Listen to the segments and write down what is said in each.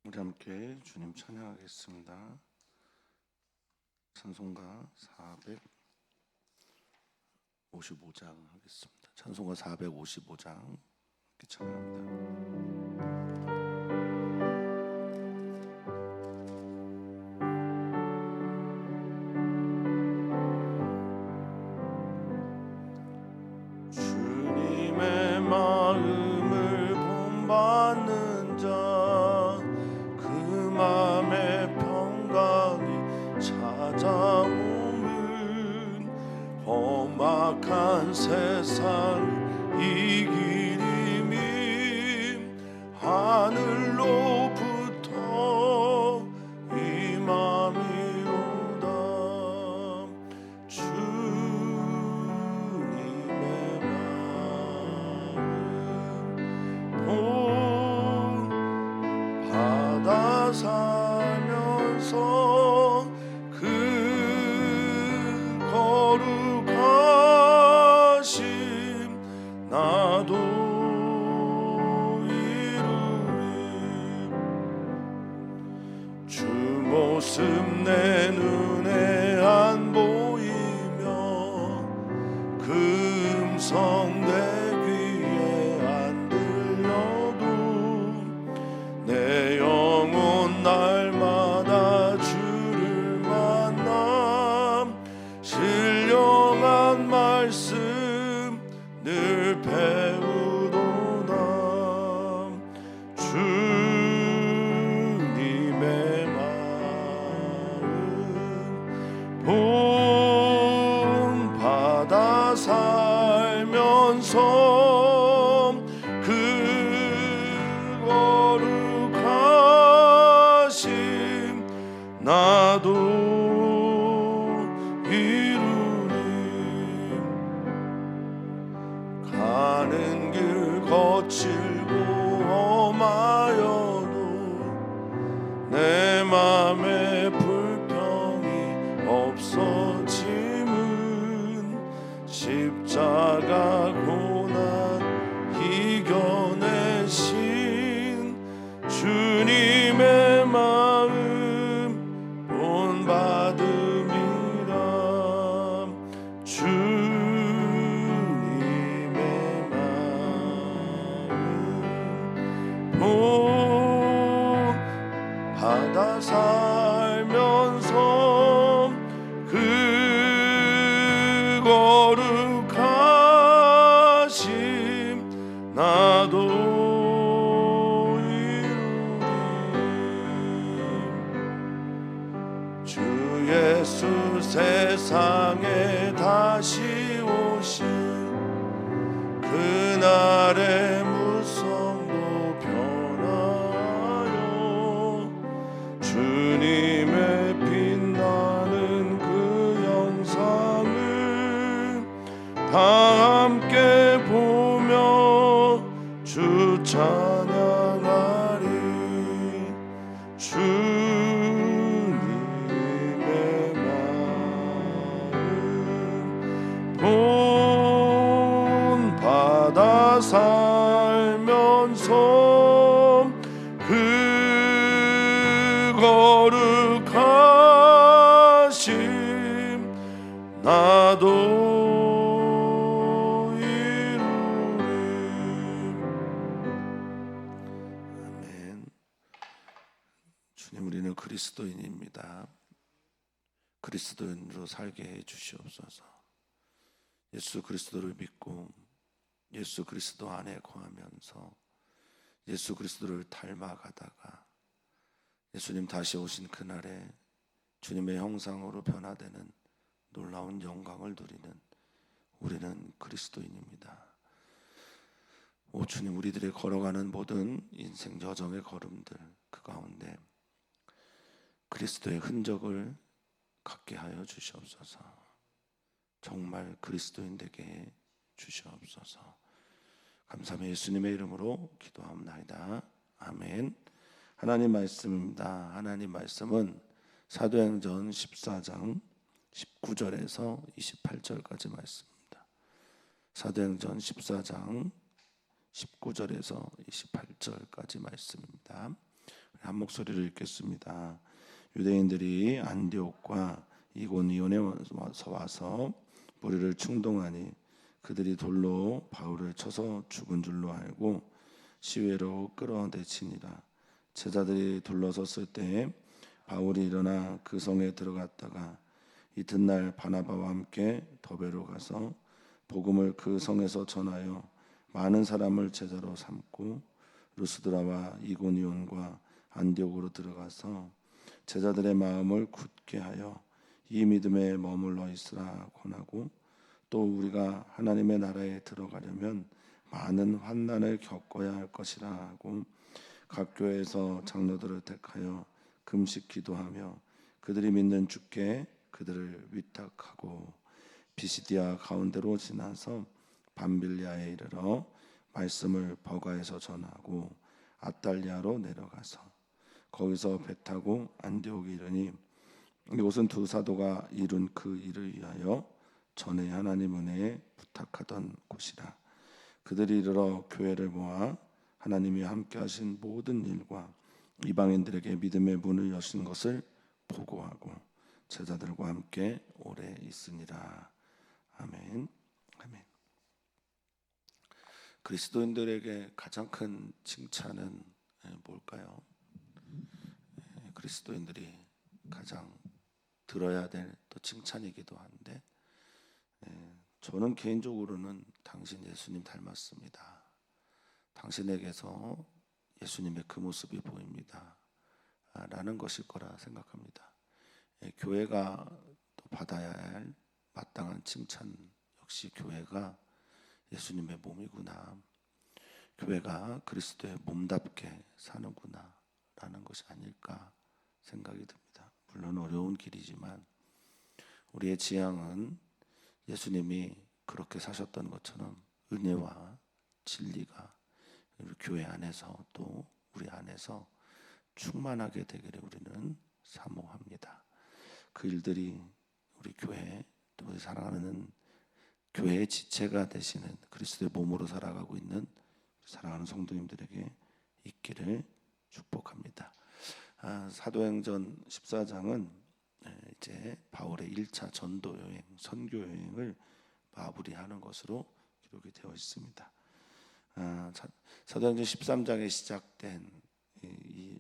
우리 함께 주님 찬양하겠습니다. 찬송가 455장 하겠습니다. 찬송가 455장 함께 찬양합니다. 주님의 마음을 본받는 자, 그 맘의 평강이 찾아오면 험악한 세상 이기림이 하늘로부터 임함이로다. 받아 살면서 그 거룩하심 나도 이루리. 주 모습 내 눈에 안 보이며 그 음성 내 귀에 안 들려도 내 영혼 날마다 주를 만나 신령한 말씀 늘 배우도다. 주님의 마음 본받아 살면서 그 거룩하심 나도 이루리. 가는 길 거칠고 험하여도 내 맘에 불평이 없어짐은 십자가 고난 이겨내신 주님의 마음 본받음이라. 주님의 마음 본받아 살면서 그 거룩하심 나도 이루리. 주 예수 세상에 다시 오신 그날의 무성도 변하여 주님의 빛나는 그 영상을 다 함께 보며 주 찬양하리. 주님의 마음 본받아 살면서 그 거룩하심 나도 이루리. 아멘. 주님, 우리는 그리스도인입니다. 그리스도인으로 살게 해 주시옵소서. 예수 그리스도를 믿고 예수 그리스도 안에 거하면서 예수 그리스도를 닮아가다가 예수님 다시 오신 그날에 주님의 형상으로 변화되는 놀라운 영광을 누리는 우리는 그리스도인입니다. 오 주님, 우리들의 걸어가는 모든 인생 여정의 걸음들 그 가운데 그리스도의 흔적을 갖게 하여 주시옵소서. 정말 그리스도인 되게 해 주시옵소서. 감사하며 예수님의 이름으로 기도합니다. 아멘. 하나님 말씀입니다. 하나님 말씀은 사도행전 14장 19절에서 28절까지 말씀입니다. 사도행전 14장 19절에서 28절까지 말씀입니다. 한 목소리를 읽겠습니다. 유대인들이 안디옥과 이고니온에 와서 무리를 충동하니 그들이 돌로 바울을 쳐서 죽은 줄로 알고 시외로 끌어내치니라. 제자들이 둘러섰을 때 바울이 일어나 그 성에 들어갔다가 이튿날 바나바와 함께 더베로 가서 복음을 그 성에서 전하여 많은 사람을 제자로 삼고 루스드라와 이고니온과 안디옥으로 들어가서 제자들의 마음을 굳게 하여 이 믿음에 머물러 있으라 권하고, 또 우리가 하나님의 나라에 들어가려면 많은 환난을 겪어야 할 것이라 하고 각 교회에서 장로들을 택하여 금식 기도하며 그들이 믿는 주께 그들을 위탁하고 비시디아 가운데로 지나서 밤빌리아에 이르러 말씀을 버가에서 전하고 아달리아로 내려가서 거기서 배 타고 안디옥에 이르니 이곳은 두 사도가 이룬 그 일을 위하여 전에 하나님 은혜에 부탁하던 곳이라. 그들이 이르러 교회를 모아 하나님이 함께 하신 모든 일과 이방인들에게 믿음의 문을 여신 것을 보고하고 제자들과 함께 오래 있으니라. 아멘. 아멘. 그리스도인들에게 가장 큰 칭찬은 뭘까요? 그리스도인들이 가장 들어야 될 또 칭찬이기도 한데, 저는 개인적으로는 당신 예수님 닮았습니다. 당신에게서 예수님의 그 모습이 보입니다. 라는 것일 거라 생각합니다. 교회가 또 받아야 할 마땅한 칭찬 역시 교회가 예수님의 몸이구나, 교회가 그리스도의 몸답게 사는구나 라는 것이 아닐까 생각이 듭니다. 물론 어려운 길이지만 우리의 지향은 예수님이 그렇게 사셨던 것처럼 은혜와 진리가 우리 교회 안에서 또 우리 안에서 충만하게 되기를 우리는 사모합니다. 그 일들이 우리 교회 또 우리 사랑하는 교회의 지체가 되시는 그리스도의 몸으로 살아가고 있는 사랑하는 성도님들에게 있기를 축복합니다. 사도행전 14장은 이제 바울의 1차 전도 여행, 선교 여행을 마무리하는 것으로 기록이 되어 있습니다. 사도행전 13장에 시작된 이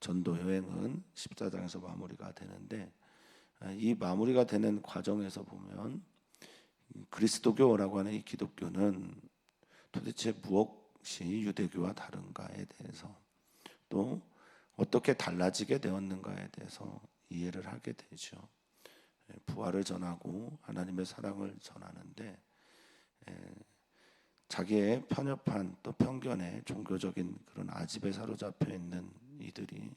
전도 여행은 14장에서 마무리가 되는데, 이 마무리가 되는 과정에서 보면 그리스도교라고 하는 이 기독교는 도대체 무엇이 유대교와 다른가에 대해서, 또 어떻게 달라지게 되었는가에 대해서 이해를 하게 되죠. 부활을 전하고 하나님의 사랑을 전하는데 자기의 편협한 또 편견의 종교적인 그런 아집에 사로잡혀 있는 이들이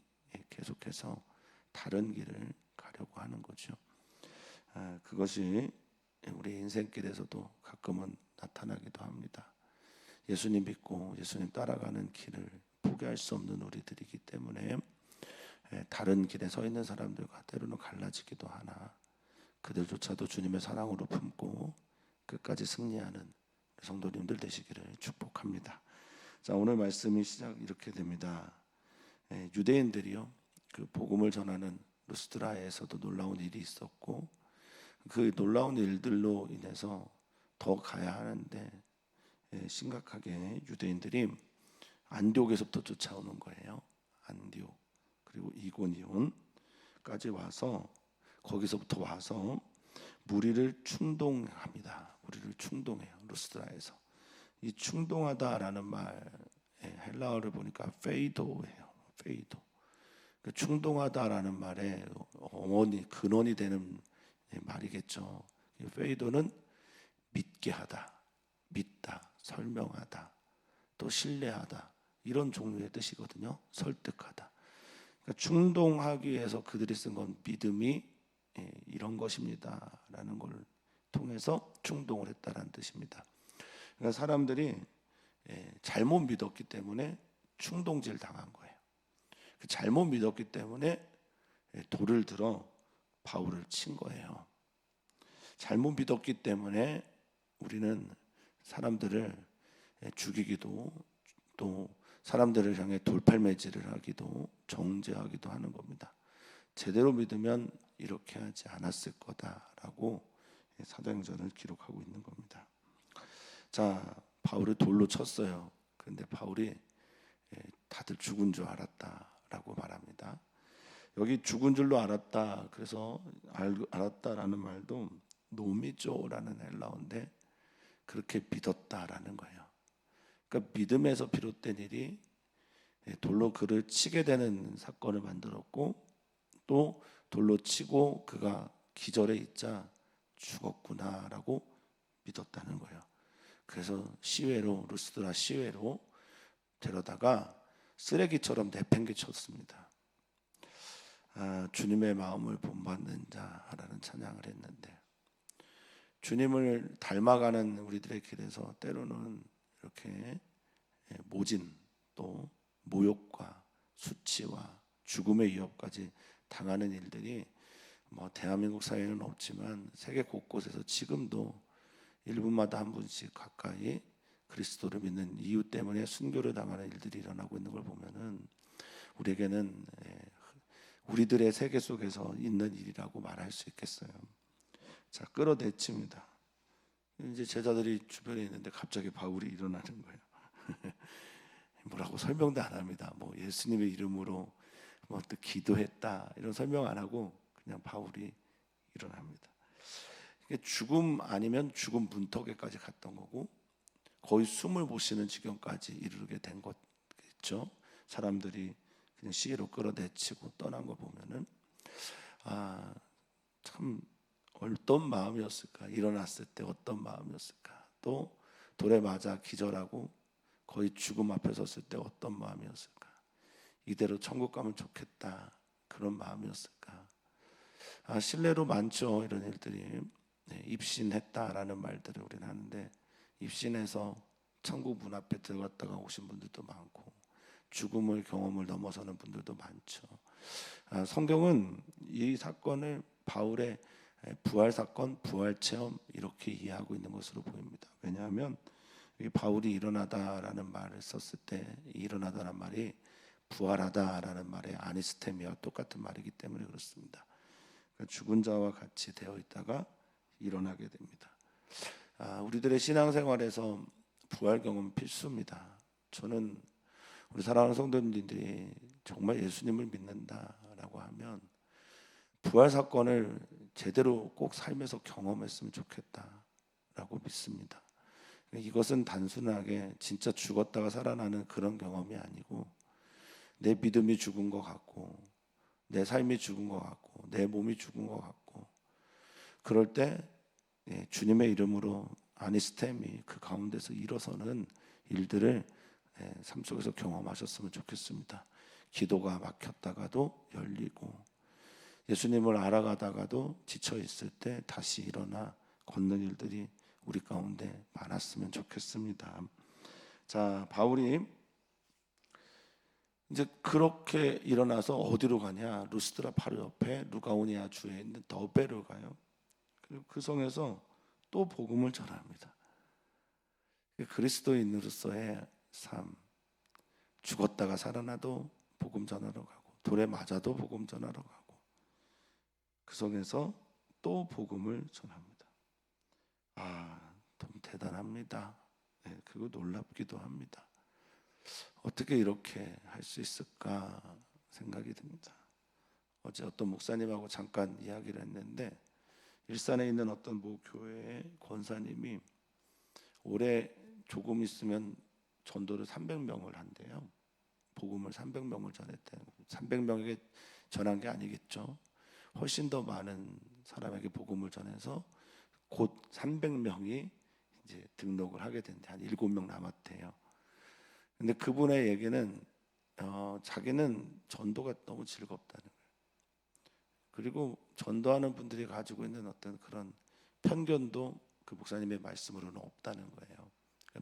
계속해서 다른 길을 가려고 하는 거죠. 그것이 우리 인생길에서도 가끔은 나타나기도 합니다. 예수님 믿고 예수님 따라가는 길을 포기할 수 없는 우리들이기 때문에 다른 길에 서 있는 사람들과 때로는 갈라지기도 하나 그들조차도 주님의 사랑으로 품고 끝까지 승리하는 성도님들 되시기를 축복합니다. 자, 오늘 말씀이 시작 이렇게 됩니다. 유대인들이요, 그 복음을 전하는 루스드라에서도 놀라운 일이 있었고 그 놀라운 일들로 인해서 더 가야 하는데 심각하게 유대인들이 안디옥에서부터 쫓아오는 거예요. 안디옥 그리고 이고니온까지 와서 거기서부터 와서 무리를 충동합니다. 무리를 충동해요. 루스드라에서. 이 충동하다라는 말 헬라어를 보니까 페이도예요. 페이도. 그 충동하다라는 말의 어머니 근원이 되는 말이겠죠. 페이도는 믿게 하다, 믿다, 설명하다, 또 신뢰하다 이런 종류의 뜻이거든요. 설득하다. 그러니까 충동하기 위해서 그들이 쓴 건 믿음이 이런 것입니다라는 걸 통해서 충동을 했다라는 뜻입니다. 그러니까 사람들이 잘못 믿었기 때문에 충동질 당한 거예요. 잘못 믿었기 때문에 돌을 들어 바울을 친 거예요. 잘못 믿었기 때문에 우리는 사람들을 죽이기도 또 사람들을 향해 돌팔매질을 하기도 정죄하기도 하는 겁니다. 제대로 믿으면 이렇게 하지 않았을 거다라고 사도행전을 기록하고 있는 겁니다. 자, 바울을 돌로 쳤어요. 그런데 바울이 다들 죽은 줄 알았다라고 말합니다. 여기 죽은 줄로 알았다. 그래서 알았다라는 말도 노미조라는 헬라어인데 그렇게 믿었다라는 거예요. 그러니까 믿음에서 비롯된 일이 돌로 그를 치게 되는 사건을 만들었고 또 돌로 치고 그가 기절해 있자 죽었구나라고 믿었다는 거예요. 그래서 시외로 루스드라 시외로 데려다가 쓰레기처럼 내팽개쳤습니다. 주님의 마음을 본받는 자라는 찬양을 했는데 주님을 닮아가는 우리들의 길에서 때로는 이렇게 모진 또 모욕과 수치와 죽음의 위협까지 당하는 일들이 대한민국 사회에는 없지만 세계 곳곳에서 지금도 1분마다 한 분씩 가까이 그리스도를 믿는 이유 때문에 순교를 당하는 일들이 일어나고 있는 걸 보면은 우리에게는 우리들의 세계 속에서 있는 일이라고 말할 수 있겠어요. 자, 끌어내칩니다. 이제 제자들이 주변에 있는데 갑자기 바울이 일어나는 거예요. 뭐라고 설명도 안 합니다. 예수님의 이름으로 또 기도했다 이런 설명 안 하고 그냥 바울이 일어납니다. 죽음 아니면 죽음 문턱에까지 갔던 거고 거의 숨을 못 쉬는 지경까지 이르게 된 거겠죠. 사람들이 그냥 시위로 끌어내치고 떠난 거 보면은 참 어떤 마음이었을까? 일어났을 때 어떤 마음이었을까? 또 돌에 맞아 기절하고 거의 죽음 앞에 섰을 때 어떤 마음이었을까? 이대로 천국 가면 좋겠다 그런 마음이었을까? 실례로 많죠 이런 일들이. 입신했다라는 말들을 우리는 하는데 입신해서 천국 문 앞에 들어갔다가 오신 분들도 많고 죽음을 경험을 넘어서는 분들도 많죠. 성경은 이 사건을 바울의 부활 사건, 부활 체험 이렇게 이해하고 있는 것으로 보입니다. 왜냐하면 바울이 일어나다라는 말을 썼을 때 일어나다라는 말이 부활하다라는 말의 아니스테미와 똑같은 말이기 때문에 그렇습니다. 그러니까 죽은 자와 같이 되어 있다가 일어나게 됩니다. 우리들의 신앙생활에서 부활 경험은 필수입니다. 저는 우리 사랑하는 성도님들이 정말 예수님을 믿는다라고 하면 부활 사건을 제대로 꼭 삶에서 경험했으면 좋겠다라고 믿습니다. 이것은 단순하게 진짜 죽었다가 살아나는 그런 경험이 아니고 내 믿음이 죽은 것 같고 내 삶이 죽은 것 같고 내 몸이 죽은 것 같고 그럴 때 주님의 이름으로 아니스템이 그 가운데서 일어서는 일들을 삶 속에서 경험하셨으면 좋겠습니다. 기도가 막혔다가도 열리고 예수님을 알아가다가도 지쳐 있을 때 다시 일어나 걷는 일들이 우리 가운데 많았으면 좋겠습니다. 자, 바울이 이제 그렇게 일어나서 어디로 가냐? 루스드라 바로 옆에 루가오니아 주에 있는 더베로 가요. 그리고 그 성에서 또 복음을 전합니다. 그리스도인으로서의 삶, 죽었다가 살아나도 복음 전하러 가고 돌에 맞아도 복음 전하러 가고 그 성에서 또 복음을 전합니다. 너무 대단합니다. 그리고 놀랍기도 합니다. 어떻게 이렇게 할 수 있을까 생각이 듭니다. 어제 어떤 목사님하고 잠깐 이야기를 했는데 일산에 있는 어떤 모 교회의 권사님이 올해 조금 있으면 전도를 300명을 한대요. 복음을 300명을 전했대요. 300명에게 전한 게 아니겠죠. 훨씬 더 많은 사람에게 복음을 전해서 곧 300명이 이제 등록을 하게 된대. 한 7명 남았대요. 근데 그분의 얘기는 자기는 전도가 너무 즐겁다는 거예요. 그리고 전도하는 분들이 가지고 있는 어떤 그런 편견도 그 목사님의 말씀으로는 없다는 거예요.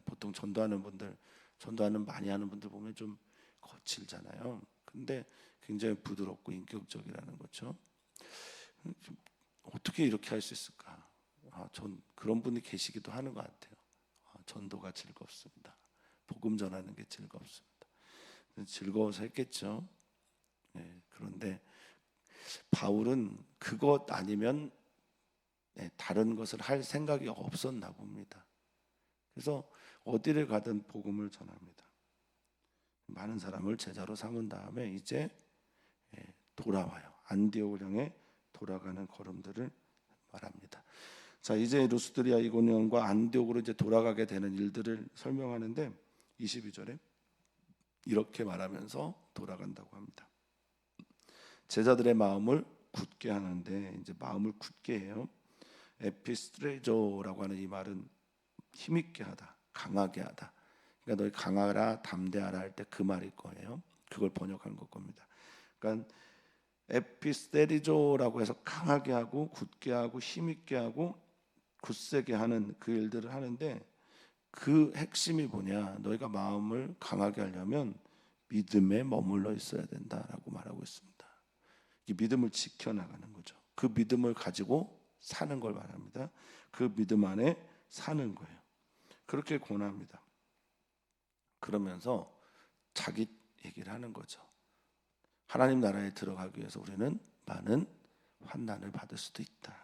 보통 전도하는 분들, 전도하는 많이 하는 분들 보면 좀 거칠잖아요. 근데 굉장히 부드럽고 인격적이라는 거죠. 어떻게 이렇게 할 수 있을까? 전 그런 분이 계시기도 하는 것 같아요. 전도가 즐겁습니다. 복음 전하는 게 즐겁습니다. 즐거워서 했겠죠. 그런데 바울은 그것 아니면 다른 것을 할 생각이 없었나 봅니다. 그래서 어디를 가든 복음을 전합니다. 많은 사람을 제자로 삼은 다음에 이제 돌아와요. 안디옥을 향해 돌아가는 걸음들을 말합니다. 자, 이제 루스드리아 이고니온과 안디옥으로 이제 돌아가게 되는 일들을 설명하는데 22절에 이렇게 말하면서 돌아간다고 합니다. 제자들의 마음을 굳게 하는데, 이제 마음을 굳게 해요. 에피스트레조라고 하는 이 말은 힘있게 하다, 강하게 하다. 그러니까 너희 강하라, 담대하라 할 때 그 말일 거예요. 그걸 번역한 걸 겁니다. 그러니까 에피스테리조라고 해서 강하게 하고 굳게 하고 힘있게 하고 굳세게 하는 그 일들을 하는데, 그 핵심이 뭐냐? 너희가 마음을 강하게 하려면 믿음에 머물러 있어야 된다라고 말하고 있습니다. 이 믿음을 지켜나가는 거죠. 그 믿음을 가지고 사는 걸 말합니다. 그 믿음 안에 사는 거예요. 그렇게 권합니다. 그러면서 자기 얘기를 하는 거죠. 하나님 나라에 들어가기 위해서 우리는 많은 환난을 받을 수도 있다.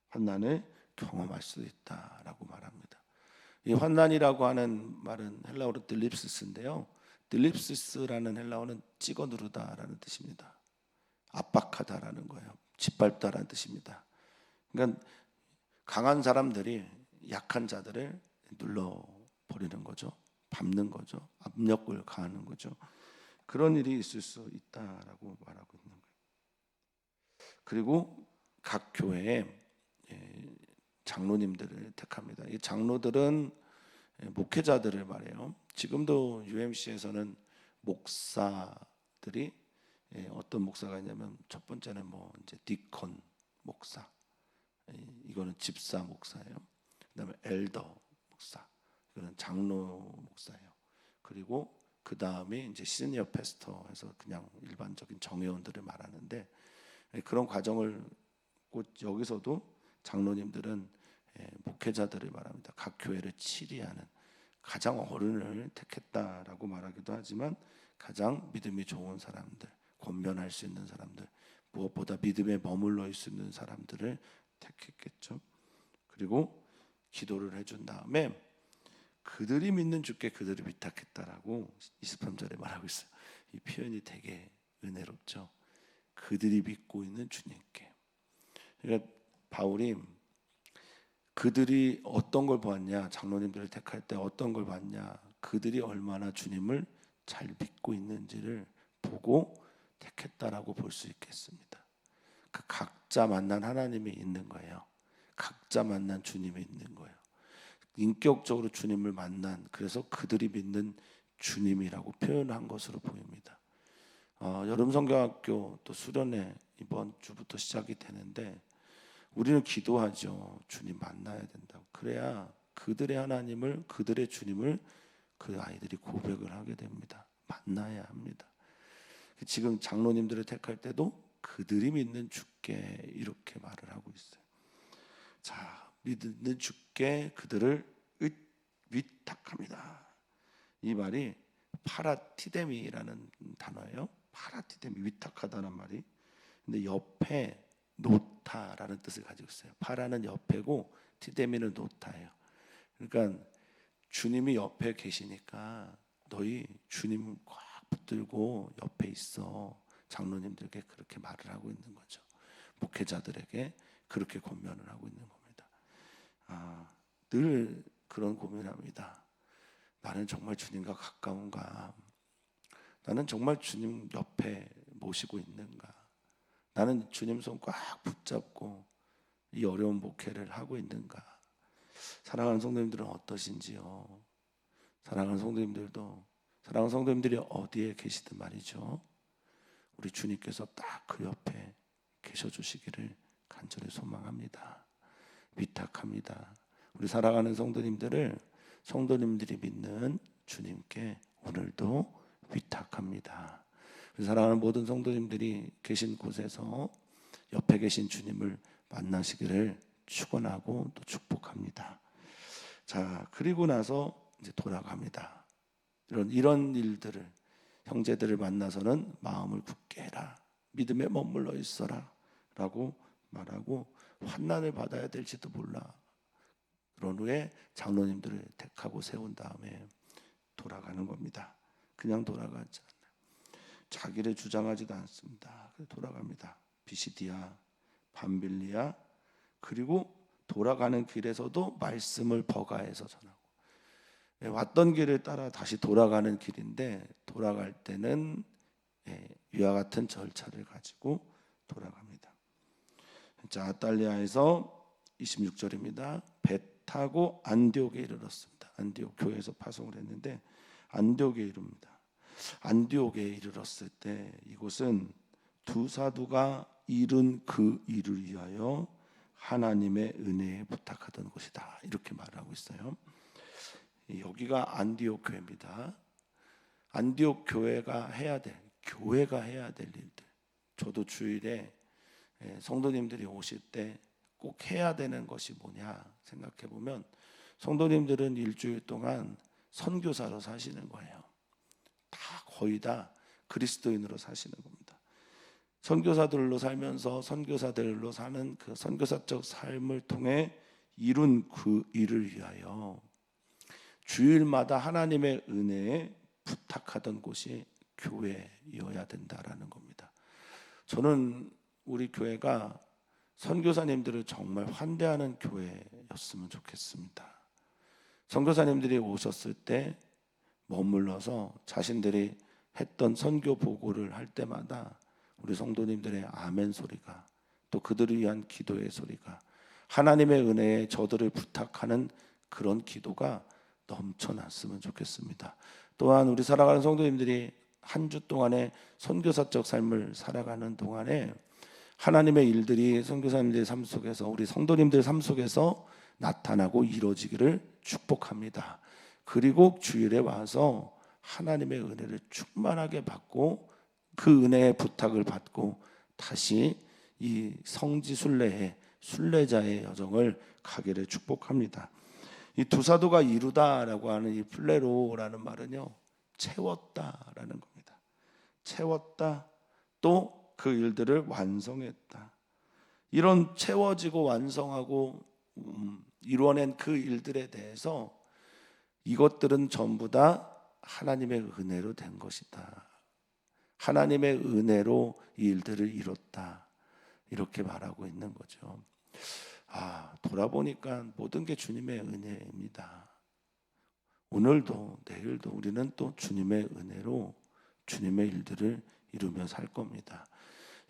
환난을 경험할 수도 있다라고 말합니다. 이 환난이라고 하는 말은 헬라어로 딜립시스인데요. 딜립시스라는 헬라어는 찍어 누르다라는 뜻입니다. 압박하다라는 거예요. 짓밟다라는 뜻입니다. 그러니까 강한 사람들이 약한 자들을 눌러버리는 거죠. 밟는 거죠. 압력을 가하는 거죠. 그런 일이 있을 수 있다라고 말하고 있는 거예요. 그리고 각 교회에 장로님들을 택합니다. 이 장로들은 목회자들을 말해요. 지금도 UMC에서는 목사들이 어떤 목사가 있냐면 첫 번째는 뭐 이제 디컨 목사, 이거는 집사 목사예요. 그다음에 엘더 목사, 이거는 장로 목사예요. 그리고 그 다음에 이제 시니어 패스터에서 그냥 일반적인 정회원들을 말하는데, 그런 과정을 곧 여기서도 장로님들은 목회자들을 말합니다. 각 교회를 치리하는 가장 어른을 택했다라고 말하기도 하지만 가장 믿음이 좋은 사람들, 권면할 수 있는 사람들, 무엇보다 믿음에 머물러 있을 수 있는 사람들을 택했겠죠. 그리고 기도를 해준 다음에 그들이 믿는 주께 그들을 위탁했다라고 23절에 말하고 있어요. 이 표현이 되게 은혜롭죠. 그들이 믿고 있는 주님께. 그러니까 바울이 그들이 어떤 걸 보았냐, 장로님들을 택할 때 어떤 걸 봤냐, 그들이 얼마나 주님을 잘 믿고 있는지를 보고 택했다라고 볼 수 있겠습니다. 그 각자 만난 하나님이 있는 거예요. 각자 만난 주님이 있는 거예요. 인격적으로 주님을 만난, 그래서 그들이 믿는 주님이라고 표현한 것으로 보입니다. 여름 성경학교 또 수련회 이번 주부터 시작이 되는데, 우리는 기도하죠. 주님 만나야 된다고. 그래야 그들의 하나님을, 그들의 주님을 그 아이들이 고백을 하게 됩니다. 만나야 합니다. 지금 장로님들을 택할 때도 그들이 믿는 주께 이렇게 말을 하고 있어요. 자, 믿는 주께 그들을 위탁합니다. 이 말이 파라티데미라는 단어예요. 파라티데미, 위탁하다는 말이. 근데 옆에 노타라는 뜻을 가지고 있어요. 파라는 옆에고 티데미는 노타예요. 그러니까 주님이 옆에 계시니까 너희 주님 꽉 붙들고 옆에 있어. 장로님들에게 그렇게 말을 하고 있는 거죠. 목회자들에게 그렇게 권면을 하고 있는 겁니다. 늘 그런 고민합니다. 나는 정말 주님과 가까운가? 나는 정말 주님 옆에 모시고 있는가? 나는 주님 손 꽉 붙잡고 이 어려운 목회를 하고 있는가? 사랑하는 성도님들은 어떠신지요? 사랑하는 성도님들이 어디에 계시든 말이죠. 우리 주님께서 딱 그 옆에 계셔 주시기를 간절히 소망합니다. 위탁합니다. 우리 사랑하는 성도님들이 믿는 주님께 오늘도 위탁합니다. 우리 사랑하는 모든 성도님들이 계신 곳에서 옆에 계신 주님을 만나시기를 축원하고 또 축복합니다. 자, 그리고 나서 이제 돌아갑니다. 이런 일들을 형제들을 만나서는 마음을 굳게 해라, 믿음에 머물러 있어라 라고 말하고, 환난을 받아야 될지도 몰라. 그런 후에 장로님들을 택하고 세운 다음에 돌아가는 겁니다. 그냥 돌아가지 않아요. 자기를 주장하지도 않습니다. 돌아갑니다. 비시디아, 밤빌리아, 그리고 돌아가는 길에서도 말씀을 버가해서 전하고, 왔던 길을 따라 다시 돌아가는 길인데, 돌아갈 때는 위와 같은 절차를 가지고 돌아갑니다. 자, 아탈리아에서 26절입니다. 배 타고 안디옥에 이르렀습니다. 안디옥 교회에서 파송을 했는데 안디옥에 이릅니다. 안디옥에 이르렀을 때 이곳은 두 사도가 이룬 그 일을 위하여 하나님의 은혜에 부탁하던 곳이다, 이렇게 말하고 있어요. 여기가 안디옥 교회입니다. 안디옥 교회가 해야 될 일들, 저도 주일에 성도님들이 오실 때 꼭 해야 되는 것이 뭐냐 생각해 보면, 성도님들은 일주일 동안 선교사로 사시는 거예요. 거의 다 그리스도인으로 사시는 겁니다. 선교사들로 살면서 선교사들로 사는 그 선교사적 삶을 통해 이룬 그 일을 위하여 주일마다 하나님의 은혜에 부탁하던 곳이 교회여야 된다라는 겁니다. 저는 우리 교회가 선교사님들을 정말 환대하는 교회였으면 좋겠습니다. 선교사님들이 오셨을 때 머물러서 자신들이 했던 선교 보고를 할 때마다 우리 성도님들의 아멘 소리가, 또 그들을 위한 기도의 소리가, 하나님의 은혜에 저들을 부탁하는 그런 기도가 넘쳐났으면 좋겠습니다. 또한 우리 살아가는 성도님들이 한 주 동안의 선교사적 삶을 살아가는 동안에 하나님의 일들이 선교사님들의 삶 속에서, 우리 성도님들의 삶 속에서 나타나고 이루어지기를 축복합니다. 그리고 주일에 와서 하나님의 은혜를 충만하게 받고 그 은혜의 부탁을 받고 다시 이 성지 순례의 순례자의 여정을 가기를 축복합니다. 이 두 사도가 이루다라고 하는 이 플레로라는 말은요, 채웠다라는 겁니다. 채웠다, 또 그 일들을 완성했다. 이런 채워지고 완성하고 이루어낸 그 일들에 대해서 이것들은 전부 다 하나님의 은혜로 된 것이다. 하나님의 은혜로 이 일들을 이뤘다, 이렇게 말하고 있는 거죠. 돌아보니까 모든 게 주님의 은혜입니다. 오늘도 내일도 우리는 또 주님의 은혜로 주님의 일들을 이루며 살 겁니다.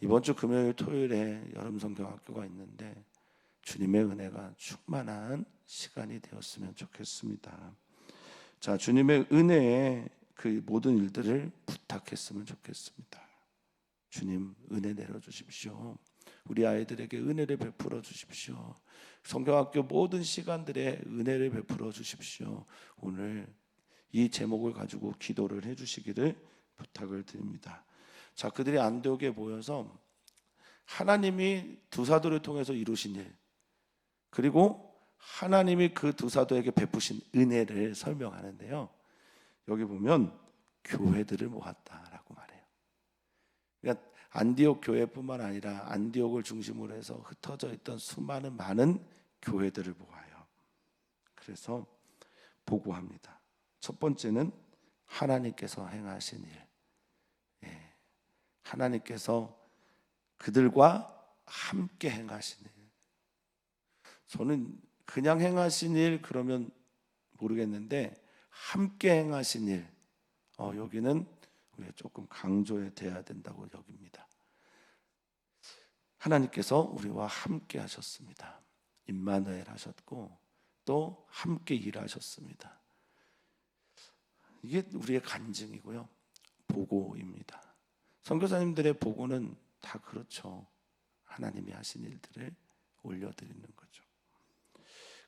이번 주 금요일 토요일에 여름 성경학교가 있는데 주님의 은혜가 충만한 시간이 되었으면 좋겠습니다. 자, 주님의 은혜에 그 모든 일들을 부탁했으면 좋겠습니다. 주님, 은혜 내려주십시오. 우리 아이들에게 은혜를 베풀어 주십시오. 성경학교 모든 시간들에 은혜를 베풀어 주십시오. 오늘 이 제목을 가지고 기도를 해주시기를 부탁을 드립니다. 자, 그들이 안디옥에 모여서 하나님이 두 사도를 통해서 이루신 일, 그리고 하나님이 그 두 사도에게 베푸신 은혜를 설명하는데요, 여기 보면 교회들을 모았다라고 말해요. 그러니까 안디옥 교회뿐만 아니라 안디옥을 중심으로 해서 흩어져 있던 수많은 많은 교회들을 모아요. 그래서 보고합니다. 첫 번째는 하나님께서 행하신 일, 하나님께서 그들과 함께 행하신 일. 저는 그냥 행하신 일 그러면 모르겠는데 함께 행하신 일, 여기는 우리가 조금 강조해 돼야 된다고 여깁니다. 하나님께서 우리와 함께 하셨습니다. 임마누엘 하셨고 또 함께 일하셨습니다. 이게 우리의 간증이고요, 보고입니다. 선교사님들의 보고는 다 그렇죠. 하나님이 하신 일들을 올려드리는 거죠.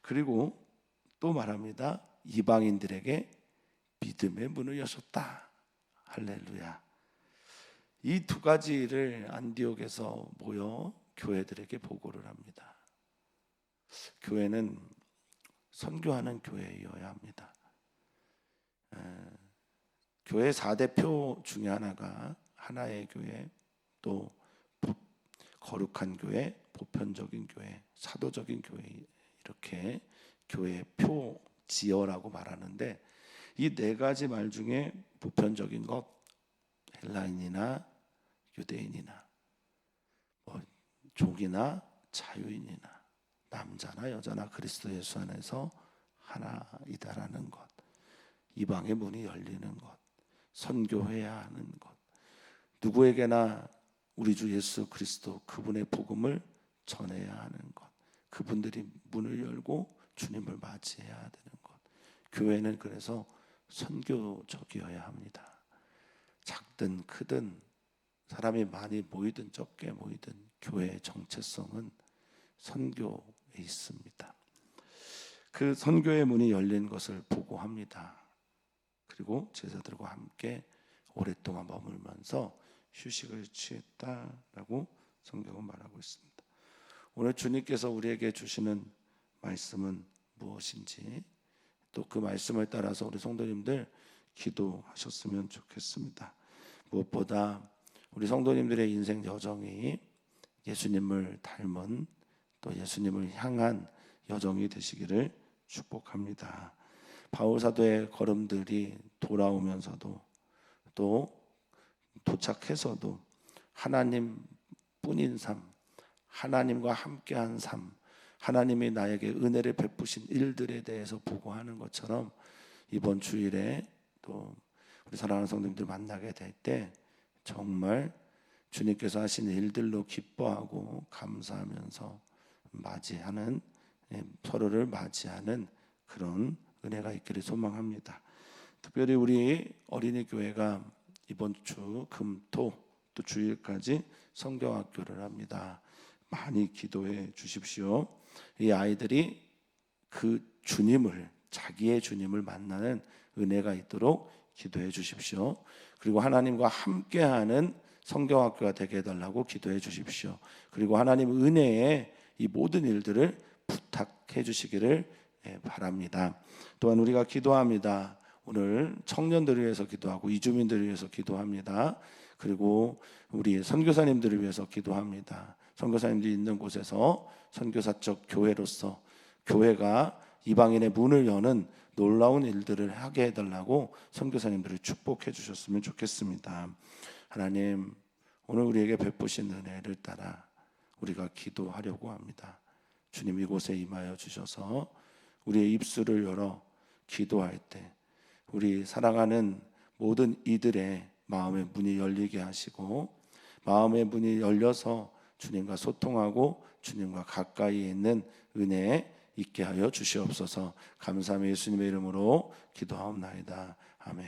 그리고 또 말합니다. 이방인들에게 믿음의 문을 여셨다. 할렐루야. 이 두 가지를 안디옥에서 모여 교회들에게 보고를 합니다. 교회는 선교하는 교회여야 합니다. 교회 4대표 중에 하나가 하나의 교회, 또 거룩한 교회, 보편적인 교회, 사도적인 교회, 이렇게 교회의 표지어라고 말하는데, 이 네 가지 말 중에 보편적인 것, 헬라인이나 유대인이나 족이나 자유인이나 남자나 여자나 그리스도 예수 안에서 하나이다라는 것, 이방의 문이 열리는 것, 선교해야 하는 것, 누구에게나 우리 주 예수 그리스도 그분의 복음을 전해야 하는 것, 그분들이 문을 열고 주님을 맞이해야 되는 것. 교회는 그래서 선교적이어야 합니다. 작든 크든 사람이 많이 모이든 적게 모이든 교회의 정체성은 선교에 있습니다. 그 선교의 문이 열린 것을 보고합니다. 그리고 제자들과 함께 오랫동안 머물면서 휴식을 취했다라고 성경은 말하고 있습니다. 오늘 주님께서 우리에게 주시는 말씀은 무엇인지, 또 그 말씀을 따라서 우리 성도님들 기도하셨으면 좋겠습니다. 무엇보다 우리 성도님들의 인생 여정이 예수님을 닮은, 또 예수님을 향한 여정이 되시기를 축복합니다. 바울 사도의 걸음들이 돌아오면서도 또 도착해서도 하나님 뿐인 삶, 하나님과 함께한 삶, 하나님이 나에게 은혜를 베푸신 일들에 대해서 보고하는 것처럼 이번 주일에 또 우리 사랑하는 성도님들 만나게 될 때 정말 주님께서 하신 일들로 기뻐하고 감사하면서 맞이하는, 서로를 맞이하는 그런 은혜가 있기를 소망합니다. 특별히 우리 어린이 교회가 이번 주 금토 또 주일까지 성경학교를 합니다. 많이 기도해 주십시오. 이 아이들이 그 주님을, 자기의 주님을 만나는 은혜가 있도록 기도해 주십시오. 그리고 하나님과 함께하는 성경학교가 되게 해달라고 기도해 주십시오. 그리고 하나님 은혜의 이 모든 일들을 부탁해 주시기를 바랍니다. 또한 우리가 기도합니다. 오늘 청년들을 위해서 기도하고 이주민들을 위해서 기도합니다. 그리고 우리 선교사님들을 위해서 기도합니다. 선교사님들이 있는 곳에서 선교사적 교회로서 교회가 이방인의 문을 여는 놀라운 일들을 하게 해달라고 선교사님들을 축복해 주셨으면 좋겠습니다. 하나님, 오늘 우리에게 베푸신 은혜를 따라 우리가 기도하려고 합니다. 주님, 이곳에 임하여 주셔서 우리의 입술을 열어 기도할 때 우리 사랑하는 모든 이들의 마음의 문이 열리게 하시고, 마음의 문이 열려서 주님과 소통하고 주님과 가까이 있는 은혜에 있게 하여 주시옵소서. 감사하며 예수님의 이름으로 기도하옵나이다. 아멘.